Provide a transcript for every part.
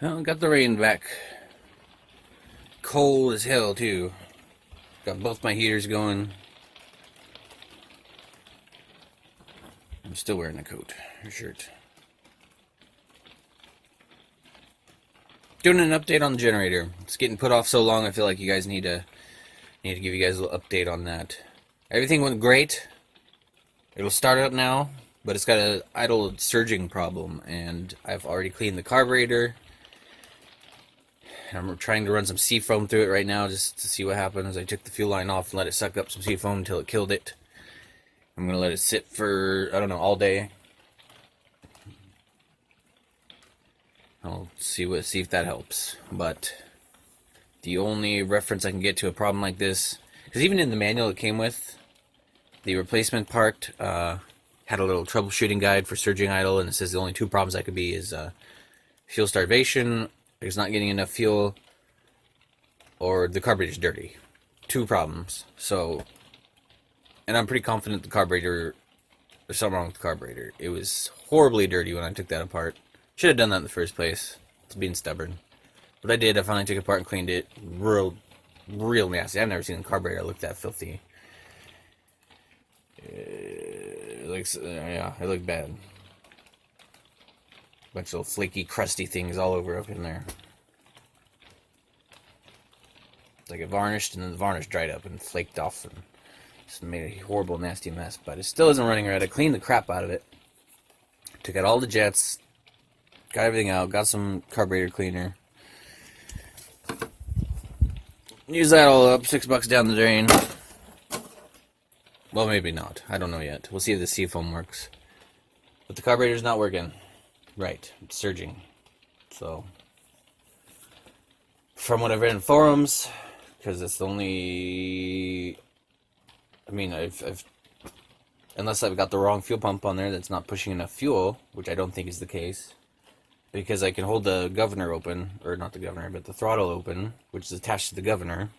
Well, got the rain back. Cold as hell, too. Got both my heaters going. I'm still wearing a coat or shirt. Doing an update on the generator. It's getting put off so long, I feel like you guys need to give you guys a little update on that. Everything went great. It'll start up now, but it's got an idle surging problem, and I've already cleaned the carburetor. I'm trying to run some seafoam through it right now just to see what happens. I took the fuel line off and let it suck up some seafoam until it killed it. I'm going to let it sit for, I don't know, all day. I'll see if that helps. But the only reference I can get to a problem like this, because even in the manual it came with, the replacement part had a little troubleshooting guide for surging idle, and it says the only two problems that could be is fuel starvation, it's not getting enough fuel, or the carburetor's dirty. Two problems. So, and I'm pretty confident the carburetor, there's something wrong with the carburetor. It was horribly dirty when I took that apart. Should have done that in the first place. It's being stubborn. But I did. I finally took it apart and cleaned it. Real nasty. I've never seen a carburetor look that filthy. It looked bad. Bunch of little flaky, crusty things all over up in there. It's like it varnished, and then the varnish dried up and flaked off and just made a horrible, nasty mess. But it still isn't running right. I cleaned the crap out of it. Took out all the jets. Got everything out. Got some carburetor cleaner. Use that all up. $6 down the drain. Well, maybe not. I don't know yet. We'll see if the seafoam works. But the carburetor's not working. Right. It's surging. So, from what I've read in forums, because it's the only... I mean, unless I've got the wrong fuel pump on there that's not pushing enough fuel, which I don't think is the case, because I can hold the governor open, or not the governor, but the throttle open, which is attached to the governor,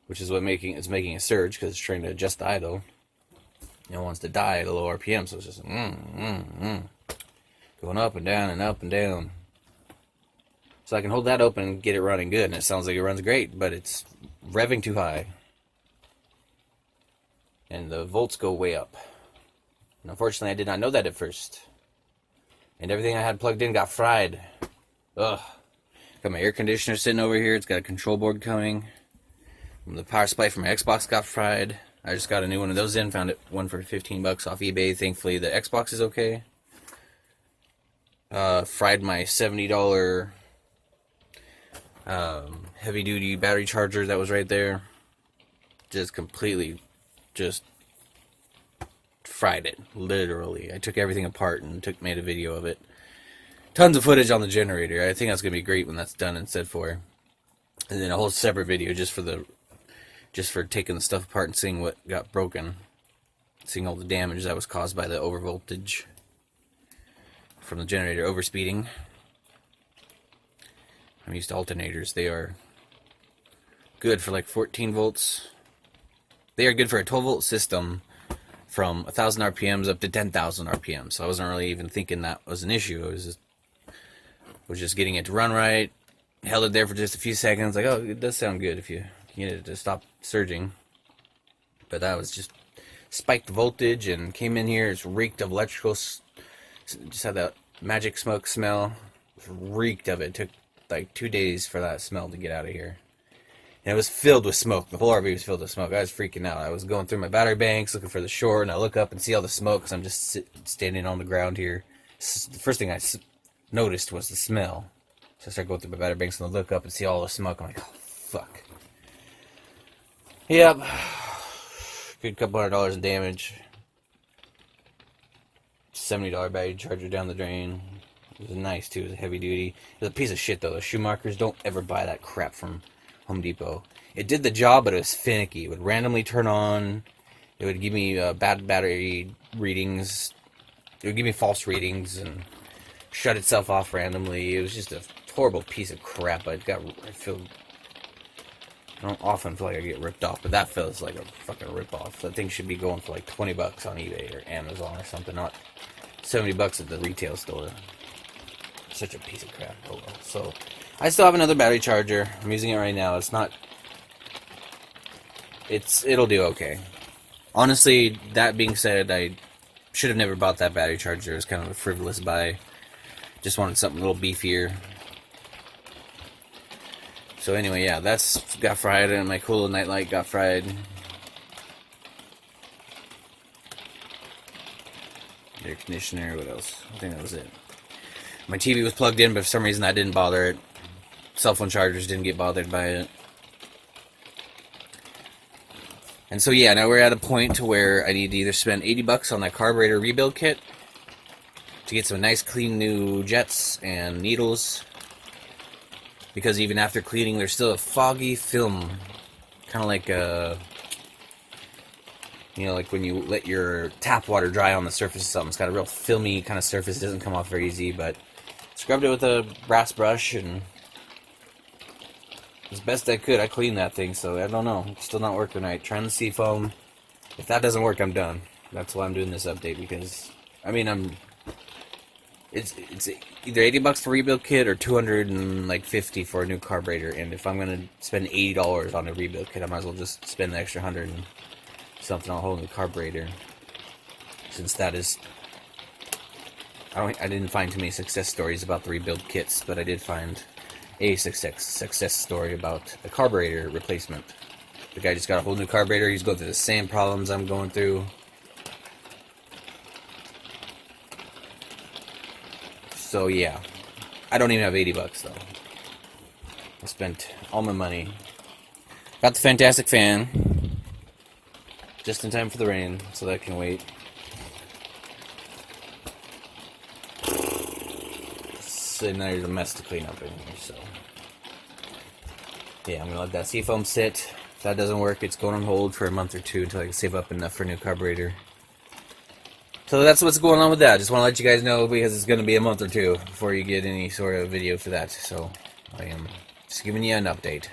which is what it's making a surge, because it's trying to adjust the idle. It wants to die at a low RPM, so it's just going up and down and up and down. So I can hold that open and get it running good, and it sounds like it runs great, but it's revving too high. And the volts go way up. And unfortunately, I did not know that at first. And everything I had plugged in got fried. Ugh. Got my air conditioner sitting over here. It's got a control board coming. The power supply for my Xbox got fried. I just got a new one of those in. Found one for $15 off eBay. Thankfully, the Xbox is okay. Fried my $70 heavy-duty battery charger that was right there. Just completely fried it, literally. I took everything apart and made a video of it. Tons of footage on the generator. I think that's gonna be great when that's done and set for. And then a whole separate video just for taking the stuff apart and seeing what got broken, seeing all the damage that was caused by the overvoltage from the generator overspeeding. I'm used to alternators. They are good for like 14 volts. They are good for a 12 volt system from 1,000 RPMs up to 10,000 RPMs. So I wasn't really even thinking that was an issue. I was just getting it to run right. Held it there for just a few seconds. Like, oh, it does sound good if you get it to stop surging. But that was just spiked the voltage and came in here. It's reeked of electrical. Just had that magic smoke smell. It reeked of it. It took like 2 days for that smell to get out of here. And it was filled with smoke. The whole RV was filled with smoke. I was freaking out. I was going through my battery banks looking for the shore, and I look up and see all the smoke because I'm just standing on the ground here. The first thing I noticed was the smell. So I start going through my battery banks and I look up and see all the smoke. I'm like, oh, fuck. Yep. Good couple $100 in damage. $70 battery charger down the drain. It was nice too. It was heavy duty. It was a piece of shit though. The Schumacher's, don't ever buy that crap from Home Depot. It did the job, but it was finicky. It would randomly turn on. It would give me bad battery readings. It would give me false readings and shut itself off randomly. It was just a horrible piece of crap. I don't often feel like I get ripped off, but that feels like a fucking rip-off. That thing should be going for like $20 on eBay or Amazon or something, not $70 at the retail store. such a piece of crap. Oh well. So, I still have another battery charger. I'm using it right now. It's not... It'll do okay. Honestly, that being said, I should have never bought that battery charger. It was kind of a frivolous buy. Just wanted something a little beefier. So anyway, yeah, that's got fried, and my cool nightlight got fried. Air conditioner, what else? I think that was it. My TV was plugged in, but for some reason I didn't bother it. Cell phone chargers didn't get bothered by it. And so yeah, now we're at a point to where I need to either spend $80 on that carburetor rebuild kit to get some nice clean new jets and needles, because even after cleaning there's still a foggy film, kind of like you know, like when you let your tap water dry on the surface of something. It's got a real filmy kind of surface. It doesn't come off very easy, but scrubbed it with a brass brush, and as best I could, I cleaned that thing. So I don't know, it's still not working right. Trying the seafoam. If that doesn't work, I'm done. That's why I'm doing this update, because I mean, it's either $80 for a rebuild kit or $250 for a new carburetor. And if I'm gonna spend $80 on a rebuild kit, I might as well just spend the extra 100 and something on a whole new carburetor, since that is... I didn't find too many success stories about the rebuild kits, but I did find a success story about a carburetor replacement. The guy just got a whole new carburetor. He's going through the same problems I'm going through. So yeah, I don't even have $80 though. I spent all my money. Got the fantastic fan just in time for the rain, so that can wait. So now there's a mess to clean up in here, so yeah, I'm gonna let that seafoam sit. If that doesn't work, it's going on hold for a month or two until I can save up enough for a new carburetor. So that's what's going on with that. Just want to let you guys know, because it's going to be a month or two before you get any sort of video for that. So I am just giving you an update.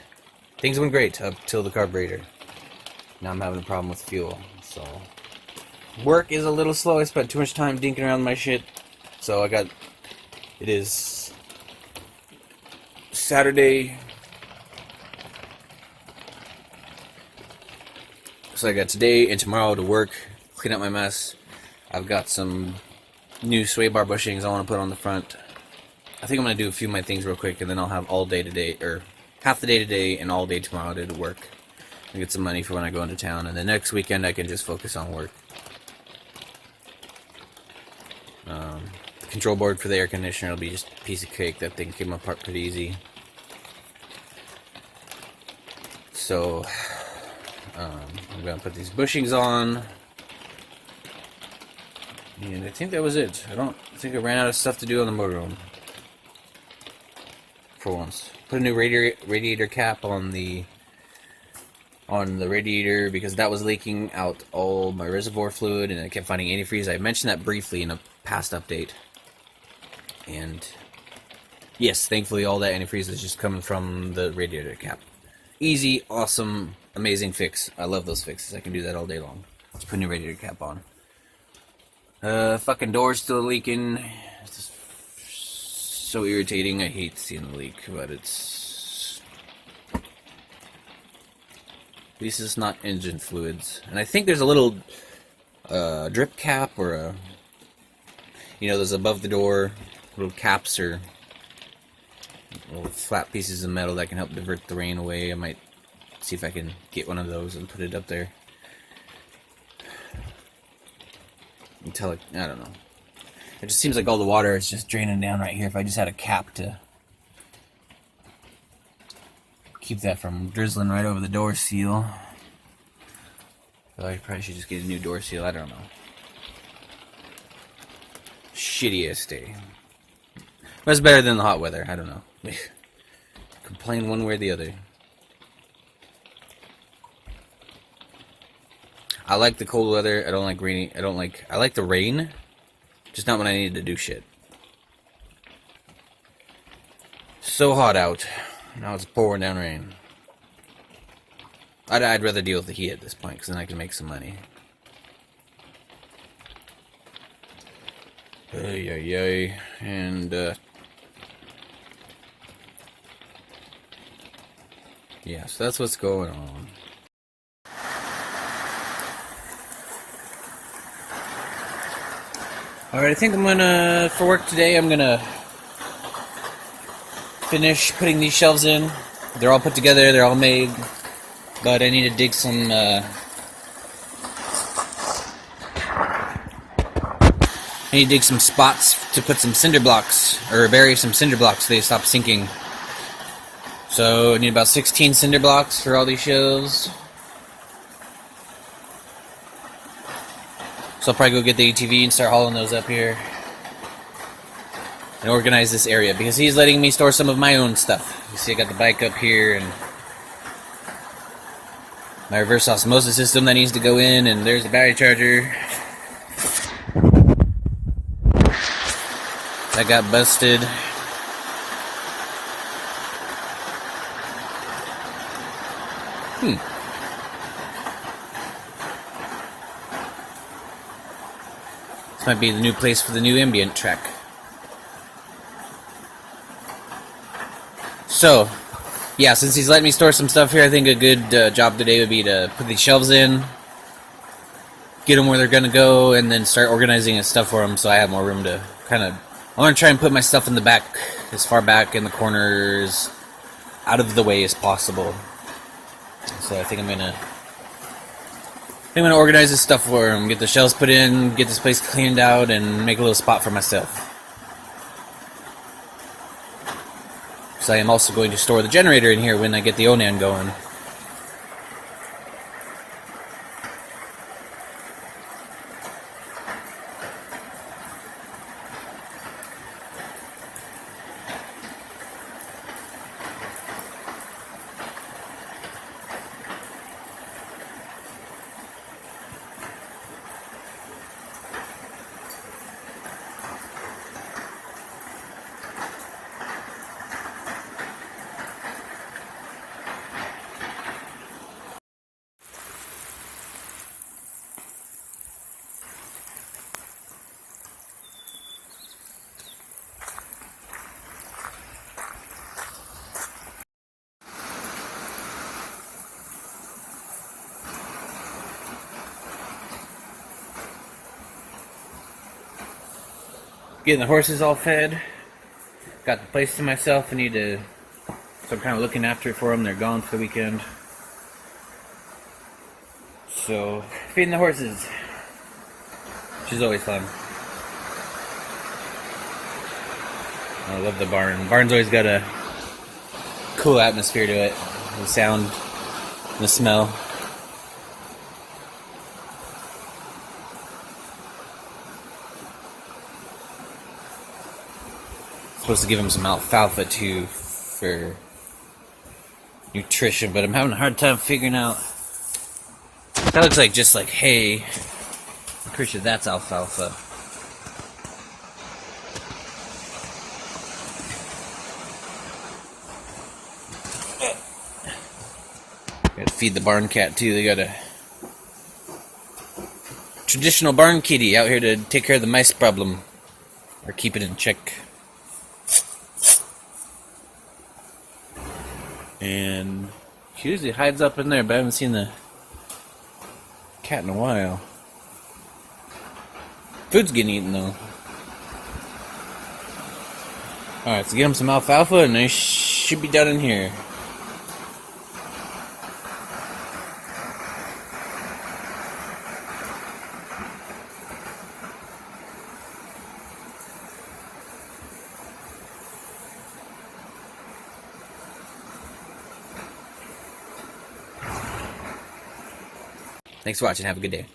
Things went great up till the carburetor. Now I'm having a problem with fuel. So work is a little slow. I spent too much time dinking around my shit. So it is Saturday. So I got today and tomorrow to work, clean up my mess. I've got some new sway bar bushings I want to put on the front. I think I'm going to do a few of my things real quick, and then I'll have all day today, or half the day today and all day tomorrow to work. And get some money for when I go into town, and the next weekend I can just focus on work. The control board for the air conditioner will be just a piece of cake. That thing came apart pretty easy. So I'm going to put these bushings on. And I think that was it. I think I ran out of stuff to do on the motorhome. For once. Put a new radiator cap on the radiator, because that was leaking out all my reservoir fluid, and I kept finding antifreeze. I mentioned that briefly in a past update. And yes, thankfully all that antifreeze is just coming from the radiator cap. Easy, awesome, amazing fix. I love those fixes. I can do that all day long. Let's put a new radiator cap on. Fucking door's still leaking. It's just so irritating. I hate seeing the leak, but at least it's not engine fluids. And I think there's a little drip cap, or those above the door little caps or little flat pieces of metal that can help divert the rain away. I might see if I can get one of those and put it up there. Until I don't know. It just seems like all the water is just draining down right here. If I just had a cap to keep that from drizzling right over the door seal. So I probably should just get a new door seal. I don't know. Shittiest day. But it's better than the hot weather. I don't know. Complain one way or the other. I like the cold weather. I don't like rainy. I like the rain, just not when I need to do shit. So hot out. Now it's pouring down rain. I'd rather deal with the heat at this point, because then I can make some money. And Yeah, so that's what's going on. Alright, I think I'm gonna, for work today, I'm gonna finish putting these shelves in. They're all put together, they're all made, but I need to dig some, spots to put some cinder blocks, or bury some cinder blocks so they stop sinking. So I need about 16 cinder blocks for all these shelves. So I'll probably go get the ATV and start hauling those up here. And organize this area, because he's letting me store some of my own stuff. You see I got the bike up here, and my reverse osmosis system that needs to go in, and there's the battery charger. That got busted. This might be the new place for the new ambient track. So, yeah, since he's letting me store some stuff here, I think a good job today would be to put these shelves in, get them where they're gonna go, and then start organizing his stuff for them so I have more room to kind of... I want to try and put my stuff in the back, as far back in the corners, out of the way as possible. So I think I'm gonna organize this stuff for him, get the shelves put in, get this place cleaned out, and make a little spot for myself. So I am also going to store the generator in here when I get the Onan going. Getting the horses all fed. Got the place to myself. I need to... So I'm kind of looking after it for them. They're gone for the weekend. So, feeding the horses. Which is always fun. I love the barn. The barn's always got a cool atmosphere to it. The sound, the smell. Supposed to give them some alfalfa too for nutrition, but I'm having a hard time figuring out. That looks like just like hay. I'm pretty sure that's alfalfa. Gotta feed the barn cat too. They got a traditional barn kitty out here to take care of the mice problem, or keep it in check. And she usually hides up in there, but I haven't seen the cat in a while. Food's getting eaten though. Alright, so get them some alfalfa and they should be done in here. Thanks for watching. Have a good day.